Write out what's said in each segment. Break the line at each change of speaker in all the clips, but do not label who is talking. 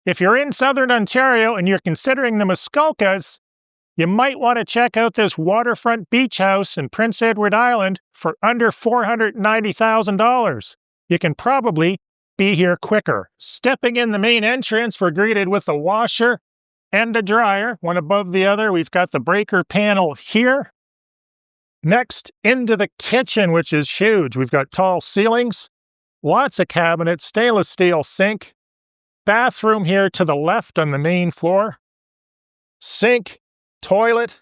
If you're in southern Ontario and you're considering the Muskokas, you might want to check out this waterfront beach house in Prince Edward Island for under $490,000. You can probably be here quicker. Stepping in the main entrance, we're greeted with a washer and a dryer, one above the other. We've got the breaker panel here. Next, into the kitchen, which is huge. We've got tall ceilings, lots of cabinets, stainless steel sink, bathroom here to the left on the main floor, sink, toilet,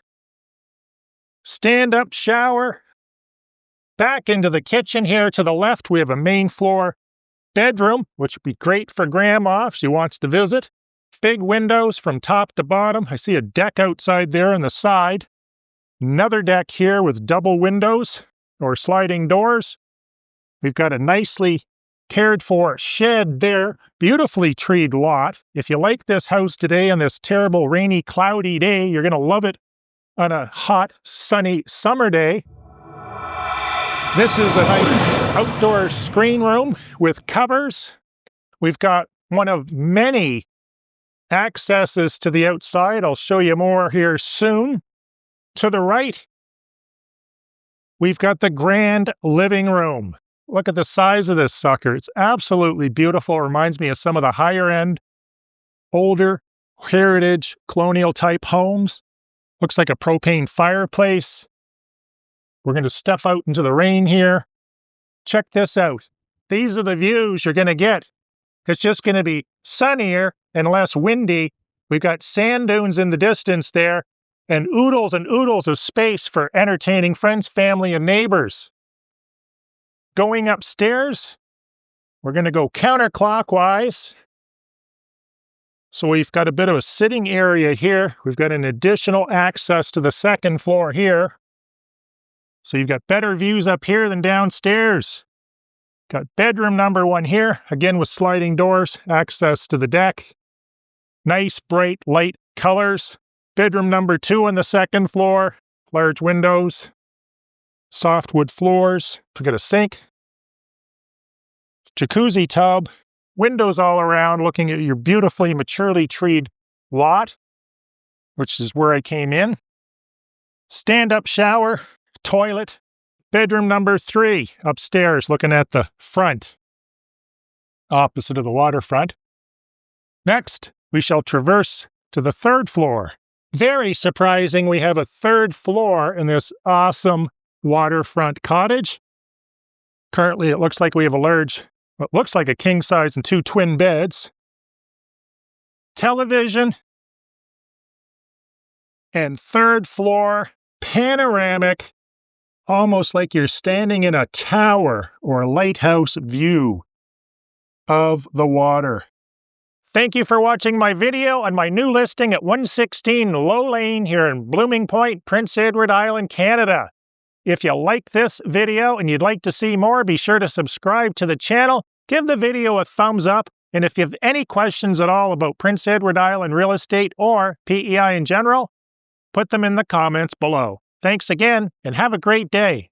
stand-up shower. Back into the kitchen here to the left, we have a main floor bedroom, which would be great for Grandma if she wants to visit. Big windows from top to bottom. I see a deck outside there on the side. Another deck here with double windows or sliding doors. We've got a nicely cared for shed there. Beautifully treed lot. If you like this house today on this terrible rainy, cloudy day, you're going to love it on a hot, sunny summer day. This is a nice outdoor screen room with covers. We've got one of many accesses to the outside. I'll show you more here soon. To the right, we've got the grand living room. Look at the size of this sucker. It's absolutely beautiful. It reminds me of some of the higher end, older, heritage, colonial type homes. Looks like a propane fireplace. We're going to step out into the rain here. Check this out. These are the views you're going to get. It's just going to be sunnier and less windy. We've got sand dunes in the distance there and oodles of space for entertaining friends, family, and neighbors. Going upstairs, we're going to go counterclockwise. So we've got a bit of a sitting area here. We've got an additional access to the second floor here. So you've got better views up here than downstairs. Got bedroom number 1 here, again with sliding doors, access to the deck. Nice, bright, light colors. Bedroom number 2 on the second floor, large windows, softwood floors. We've got a sink, jacuzzi tub, windows all around, looking at your beautifully, maturely treed lot, which is where I came in. Stand-up shower, toilet. Bedroom number 3 upstairs, looking at the front, opposite of the waterfront. Next, we shall traverse to the 3rd floor. Very surprising, we have a 3rd floor in this awesome waterfront cottage. Currently, it looks like we have a large, what looks like a king size and 2 twin beds. Television. And 3rd floor, panoramic, almost like you're standing in a tower or a lighthouse view of the water. Thank you for watching my video on my new listing at 116 Lowe Lane here in Blooming Point, Prince Edward Island, Canada. If you like this video and you'd like to see more, be sure to subscribe to the channel, give the video a thumbs up, and if you have any questions at all about Prince Edward Island real estate or PEI in general, put them in the comments below. Thanks again, and have a great day.